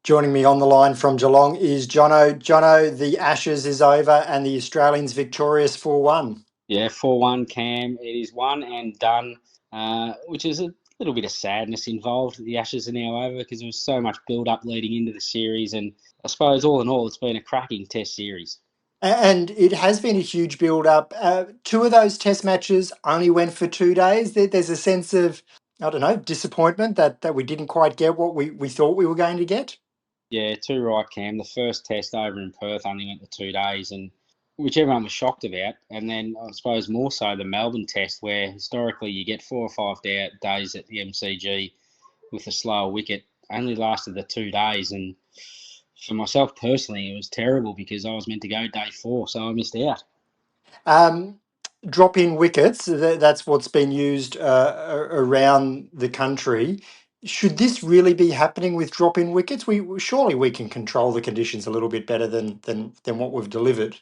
Joining me on the line from Geelong is Jono. Jono, the Ashes is over and the Australians victorious 4-1. Yeah, 4-1 Cam. It is one and done, which is a little bit of sadness involved. The Ashes are now over because there was so much build-up leading into the series. And I suppose all in all, it's been a cracking test series. And it has been a huge build-up. Two of those test matches only went for 2 days. There's a sense of, I don't know, disappointment that we didn't quite get what we thought we were going to get. Yeah, too right, Cam. The first test over in Perth only went for 2 days, and which everyone was shocked about. And then I suppose more so the Melbourne test, where historically you get 4 or 5 days at the MCG with a slower wicket, only lasted the 2 days. And for myself personally, it was terrible because I was meant to go day 4, so I missed out. Um, Drop-in wickets, that's what's been used around the country. Should this really be happening with drop-in wickets? Surely we can control the conditions a little bit better than what we've delivered.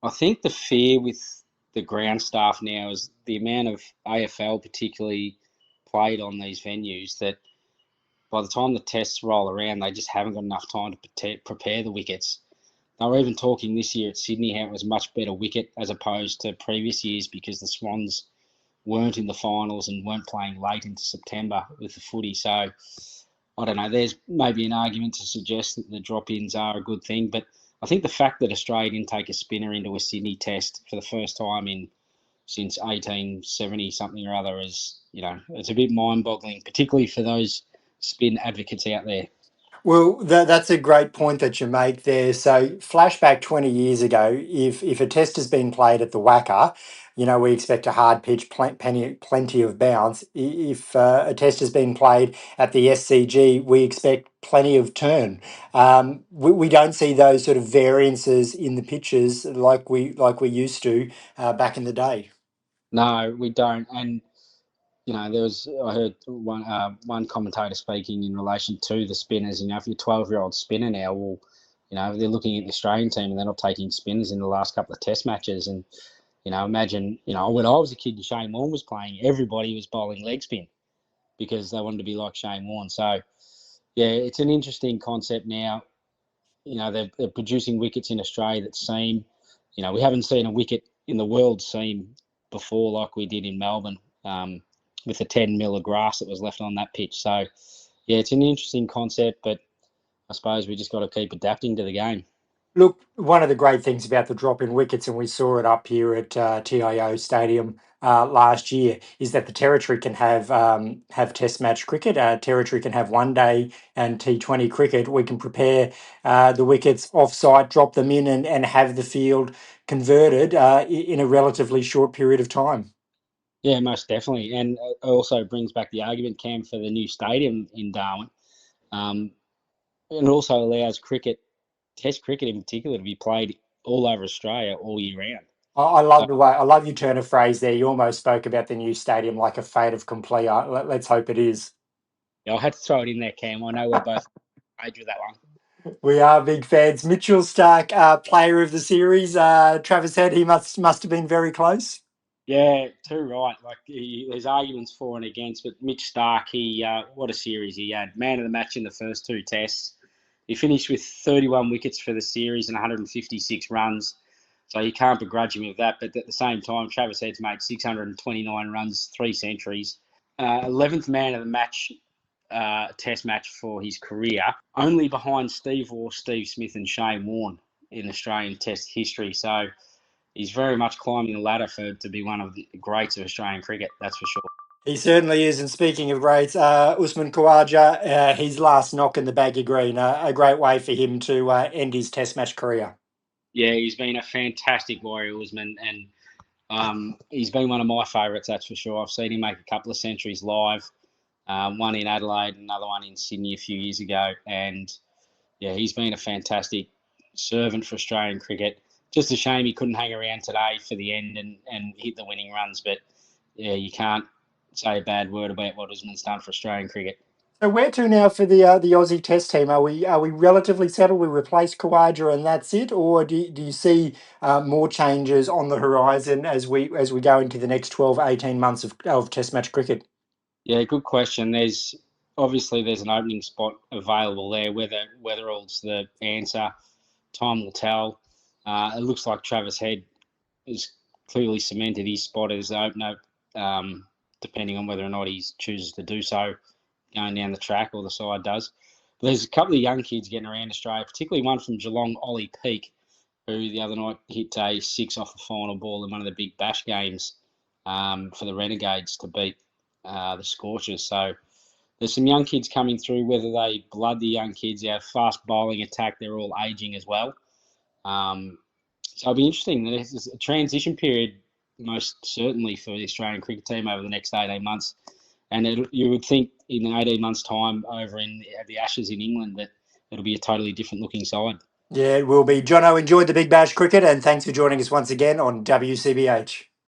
I think the fear with the ground staff now is the amount of AFL particularly played on these venues that by the time the tests roll around, they just haven't got enough time to prepare the wickets. They were even talking this year at Sydney how it was a much better wicket as opposed to previous years because the Swans weren't in the finals and weren't playing late into September with the footy. So I don't know. There's maybe an argument to suggest that the drop-ins are a good thing, but I think the fact that Australia didn't take a spinner into a Sydney test for the first time in since 1870 something or other is, it's a bit mind-boggling, particularly for those spin advocates out there. Well, that's a great point that you make there. So, flashback 20 years ago, if a test has been played at the WACA, we expect a hard pitch, plenty of bounce. If a test has been played at the SCG, we expect plenty of turn. We don't see those sort of variances in the pitches like we used to back in the day. No, we don't. And I heard one commentator speaking in relation to the spinners. If you're a 12-year-old spinner now, well, they're looking at the Australian team and they're not taking spinners in the last couple of Test matches. And imagine, when I was a kid and Shane Warne was playing, everybody was bowling leg spin because they wanted to be like Shane Warne. So yeah, it's an interesting concept now. They're producing wickets in Australia that seem, we haven't seen a wicket in the world seam before like we did in Melbourne. With the 10 mil of grass that was left on that pitch. So, yeah, it's an interesting concept, but I suppose we just got to keep adapting to the game. Look, one of the great things about the drop-in wickets, and we saw it up here at TIO Stadium last year, is that the territory can have Test match cricket. Territory can have one day and T20 cricket. We can prepare the wickets off-site, drop them in, and have the field converted in a relatively short period of time. Yeah, most definitely, and it also brings back the argument, Cam, for the new stadium in Darwin, and it also allows Test cricket in particular, to be played all over Australia all year round. I love the way I love you turn a phrase there. You almost spoke about the new stadium like a fait accompli. Let's hope it is. Yeah, I had to throw it in there, Cam. I know we're both age with that one. We are big fans. Mitchell Stark, player of the series. Travis said he must have been very close. Yeah, too right. Like there's arguments for and against, but Mitch Stark, what a series he had. Man of the match in the first 2 tests. He finished with 31 wickets for the series and 156 runs. So you can't begrudge him with that. But at the same time, Travis Head's made 629 runs, 3 centuries. 11th man of the match test match for his career, only behind Steve Waugh, Steve Smith and Shane Warne in Australian test history. So he's very much climbing the ladder to be one of the greats of Australian cricket, that's for sure. He certainly is. And speaking of greats, Usman Khawaja, his last knock in the bag of green, a great way for him to end his Test match career. Yeah, he's been a fantastic warrior, Usman, and he's been one of my favourites, that's for sure. I've seen him make a couple of centuries live, one in Adelaide, another one in Sydney a few years ago, and yeah, he's been a fantastic servant for Australian cricket. Just a shame he couldn't hang around today for the end and hit the winning runs, but yeah, you can't say a bad word about what Usman's done for Australian cricket. So where to now for the Aussie Test team? Are we relatively settled? We replace Khawaja and that's it, or do you see more changes on the horizon as we go into the next 12, 18 months of Test match cricket? Yeah, good question. There's obviously there's an opening spot available there. Whether all's the answer, time will tell. It looks like Travis Head has clearly cemented his spot as opener, depending on whether or not he chooses to do so going down the track or the side does. But there's a couple of young kids getting around Australia, particularly one from Geelong, Ollie Peake, who the other night hit a 6 off the final ball in one of the big bash games for the Renegades to beat the Scorchers. So there's some young kids coming through, whether they blood the young kids, our fast bowling attack, they're all aging as well. So it'll be interesting. There's a transition period, most certainly, for the Australian cricket team over the next 18 months. And you would think in 18 months' time over in the Ashes in England that it'll be a totally different looking side. Yeah, it will be. Jono, enjoyed the Big Bash cricket, and thanks for joining us once again on WCBH.